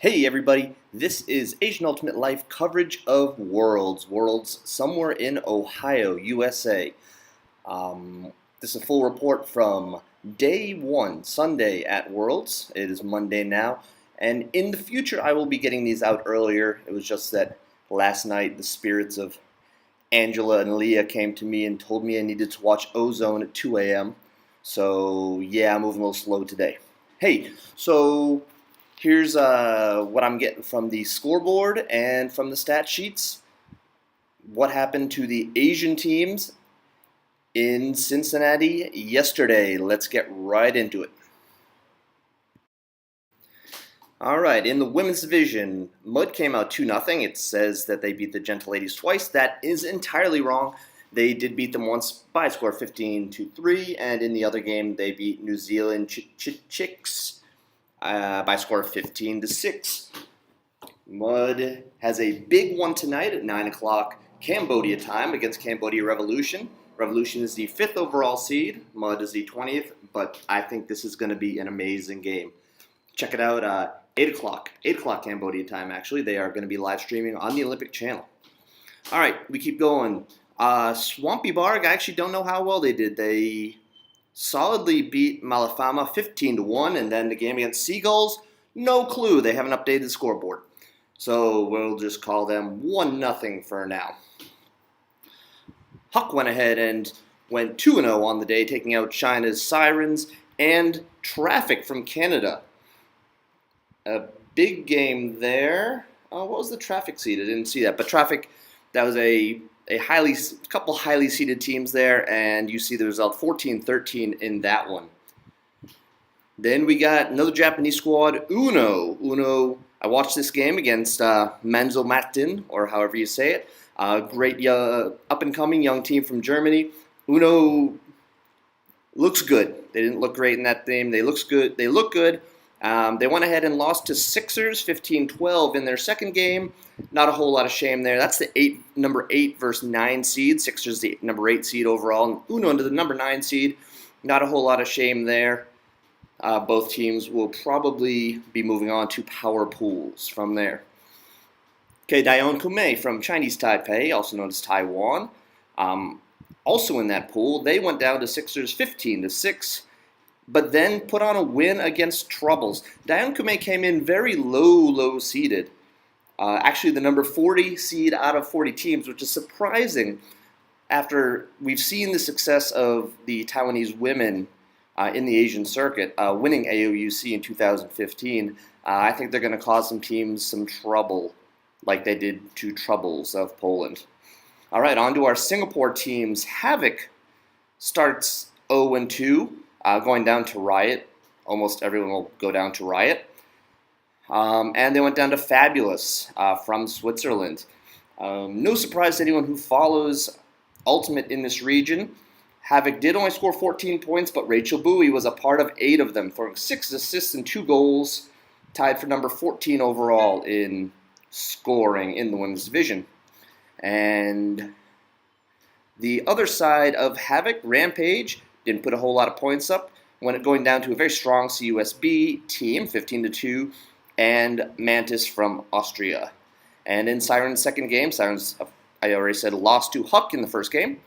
Hey everybody, this is Asian Ultimate Life coverage of Worlds somewhere in Ohio, USA. This is a full report from day one, Sunday at Worlds. It is Monday now, and in the future I will be getting these out earlier. It was just that last night the spirits of Angela and Leah came to me and told me I needed to watch Ozone at 2 a.m. So yeah, I'm moving a little slow today. Hey, so here's what I'm getting from the scoreboard and from the stat sheets. What happened to the Asian teams in Cincinnati yesterday? Let's get right into it. All right, in the women's division, Mud came out 2-0. It says that they beat the Gentle Ladies twice. That is entirely wrong. They did beat them once by a score of 15-3, and in the other game, they beat New Zealand Chicks by a score of 15-6. Mud has a big one tonight at 9 o'clock Cambodia time against Cambodia Revolution. Revolution is the 5th overall seed. Mud is the 20th, but I think this is going to be an amazing game. Check it out, 8 o'clock Cambodia time, actually. They are going to be live streaming on the Olympic Channel. All right, we keep going. Swampy Barg, I actually don't know how well they did. They solidly beat Malafama 15-1, and then the game against Seagulls, no clue. They haven't updated the scoreboard. So we'll just call them 1-0 for now. Huck went ahead and went 2-0 on the day, taking out China's Sirens and Traffic from Canada. A big game there. What was the Traffic seed? I didn't see that. But Traffic, that was a couple highly seeded teams there, and you see the result 14-13 in that one. Then we got another Japanese squad, Uno. I watched this game against Manzo Matin, or however you say it. Great up-and-coming young team from Germany. Uno looks good. They didn't look great in that game. They look good. They went ahead and lost to Sixers 15-12 in their second game. Not a whole lot of shame there. That's the number 8 versus 9 seed. Sixers the number 8 seed overall, and Uno into the number 9 seed. Not a whole lot of shame there. Both teams will probably be moving on to power pools from there. Okay, Daeon Kume from Chinese Taipei, also known as Taiwan. Also in that pool, they went down to Sixers 15-6. But then put on a win against Troubles. Daeon Kume came in very low seeded. Actually, the number 40 seed out of 40 teams, which is surprising after we've seen the success of the Taiwanese women in the Asian circuit, winning WUCC in 2015. I think they're going to cause some teams some trouble, like they did to Troubles of Poland. All right, on to our Singapore teams. Havoc starts 0-2. Going down to Riot. Almost everyone will go down to Riot. And they went down to Fabulous from Switzerland. No surprise to anyone who follows Ultimate in this region. Havoc did only score 14 points, but Rachel Bowie was a part of 8 of them, throwing 6 assists and 2 goals, tied for number 14 overall in scoring in the women's division. And the other side of Havoc, Rampage, didn't put a whole lot of points up. Going down to a very strong CUSB team, 15-2, and Mantis from Austria. And in Sirens' second game, Sirens, I already said, lost to Huck in the first game.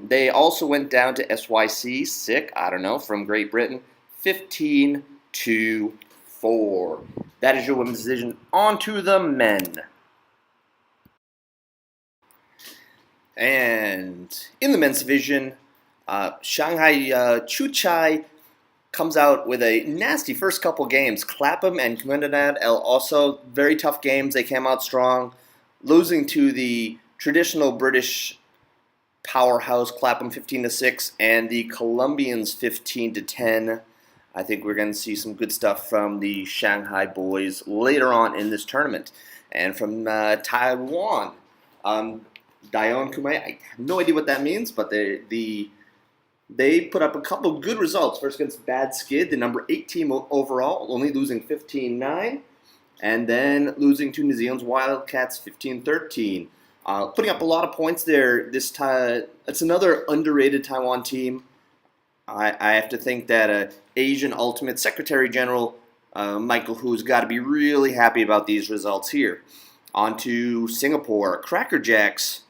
They also went down to SYC, from Great Britain, 15-4. That is your women's division. On to the men. And in the men's division, Shanghai Chuchai comes out with a nasty first couple games. Clapham and Comunidad El also very tough games. They came out strong, losing to the traditional British powerhouse Clapham 15-6 and the Colombians 15-10. I think we're going to see some good stuff from the Shanghai boys later on in this tournament. And from Taiwan, Daeon Kume, I have no idea what that means, but they put up a couple good results. First against Bad Skid, the number 8 team overall, only losing 15-9. And then losing to New Zealand's Wildcats 15-13. Putting up a lot of points there this time. It's another underrated Taiwan team. I have to think that Asian Ultimate Secretary General Michael, who's got to be really happy about these results here. On to Singapore. Cracker Jacks.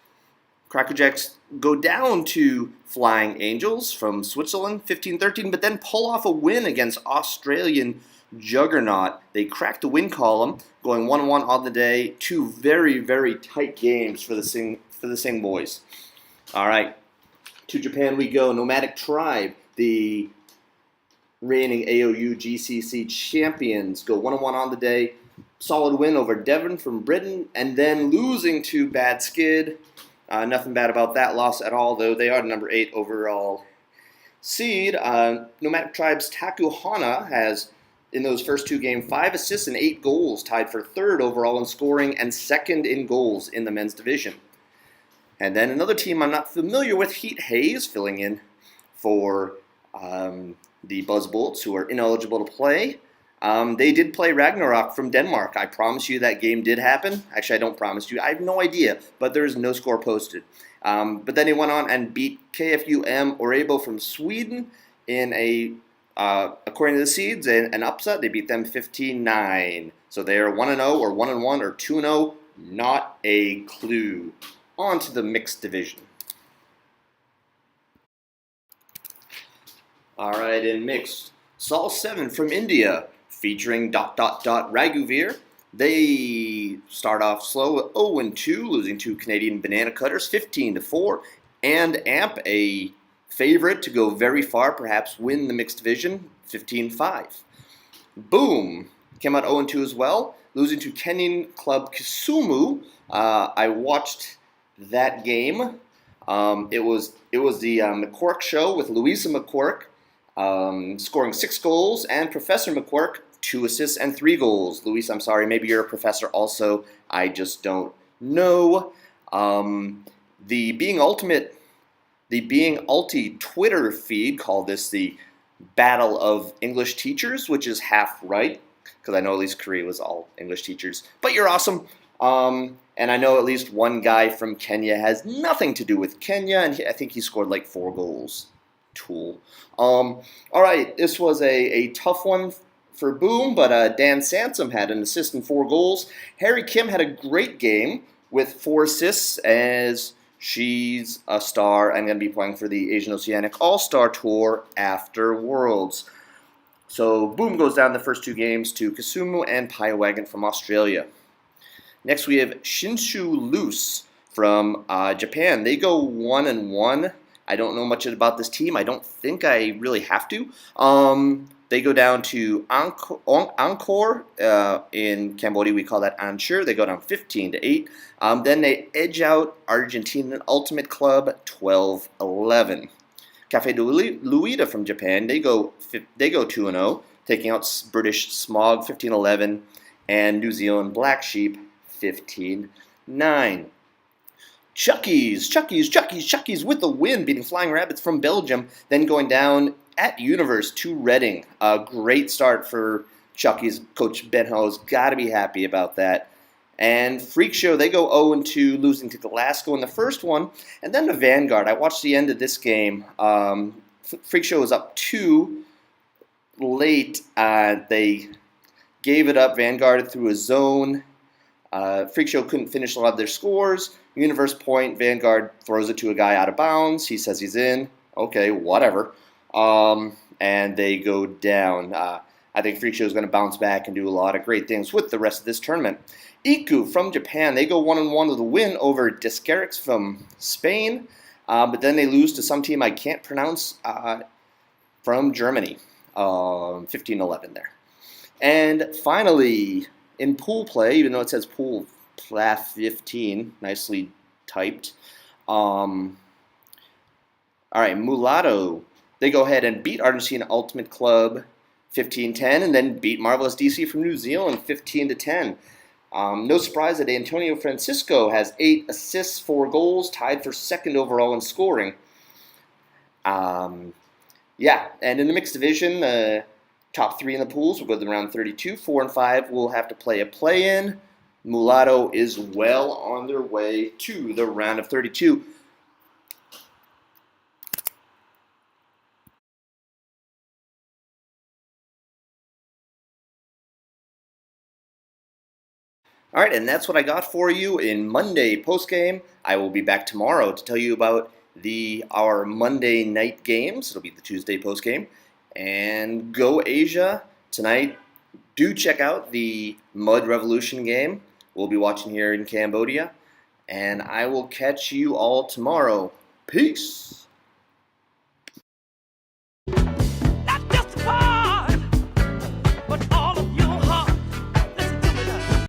Cracker Jacks go down to Flying Angels from Switzerland, 15-13, but then pull off a win against Australian Juggernaut. They cracked the win column, going 1-1 on the day. Two very, very tight games for the Sing boys. All right, to Japan we go. Nomadic Tribe, the reigning AOU GCC champions, go 1-1 on the day. Solid win over Devon from Britain, and then losing to Bad Skid. Nothing bad about that loss at all, though they are the number 8 overall seed. Nomadic Tribe's Taku Hana has, in those first 2 games, 5 assists and 8 goals, tied for 3rd overall in scoring and 2nd in goals in the men's division. And then another team I'm not familiar with, Heat Hayes, filling in for the Buzz Bullets, who are ineligible to play. They did play Ragnarok from Denmark. I promise you that game did happen. Actually, I don't promise you. I have no idea, but there is no score posted. But then they went on and beat KFUM Orebo from Sweden in a, according to the seeds, an upset. They beat them 15-9. So they are 1-0 or 1-1 or 2-0. Not a clue. On to the mixed division. All right, in mixed, Sol 7 from India, featuring ... Raghuveer. They start off slow at 0-2, losing to Canadian Banana Cutters 15-4, and AMP, a favorite to go very far, perhaps win the mixed division, 15-5. Boom came out 0-2 as well, losing to Kenyan club Kisumu. I watched that game. It was the McQuirk show with Louisa McQuirk, scoring 6 goals, and Professor McQuirk, 2 assists and 3 goals. Luis, I'm sorry, maybe you're a professor also. I just don't know. The Being Ulti Twitter feed called this the Battle of English Teachers, which is half right, because I know at least Korea was all English teachers. But you're awesome. And I know at least one guy from Kenya has nothing to do with Kenya, and I think he scored like 4 goals. Tool. All right, this was a tough one for Boom, but Dan Sansom had an assist and 4 goals. Harry Kim had a great game with 4 assists, as she's a star and going to be playing for the Asian Oceanic All-Star Tour after Worlds. So Boom goes down the first 2 games to Kisumu and Piowagan from Australia. Next we have Shinshu Loose from Japan. They go 1-1. I don't know much about this team. I don't think I really have to. They go down to Angkor in Cambodia. We call that Anshur. They go down 15-8. Then they edge out Argentinian Ultimate Club 12-11. Cafe de Luida from Japan. They go 2-0, taking out British Smog 15-11 and New Zealand Black Sheep 15-9. Chuckies with the win, beating Flying Rabbits from Belgium, then going down at Universe to Reading. A great start for Chuckies. Coach Ben Ho's got to be happy about that. And Freak Show, they go 0-2, losing to Glasgow in the first one. And then the Vanguard. I watched the end of this game. Freak Show was up 2 late. They gave it up. Vanguard through a zone. Freak Show couldn't finish a lot of their scores. Universe point, Vanguard throws it to a guy out of bounds. He says he's in. Okay, whatever. And they go down. I think Freak Show is going to bounce back and do a lot of great things with the rest of this tournament. Iku from Japan, they go 1-1 with a win over Descarix from Spain. But then they lose to some team I can't pronounce from Germany. 15-11 there. And finally, in pool play, even though it says pool play 15, nicely typed. All right, Mulatto. They go ahead and beat Argentina Ultimate Club 15-10, and then beat Marvelous DC from New Zealand 15-10. No surprise that Antonio Francisco has 8 assists, 4 goals, tied for 2nd overall in scoring. Yeah, and in the mixed division, top 3 in the pools will go to round 32. 4 and 5 will have to play a play-in. Mulatto is well on their way to the round of 32. All right, and that's what I got for you in Monday postgame. I will be back tomorrow to tell you about our Monday night games. It'll be the Tuesday postgame. And go Asia tonight. Do check out the Mud Revolution game. We'll be watching here in Cambodia. And I will catch you all tomorrow. Peace.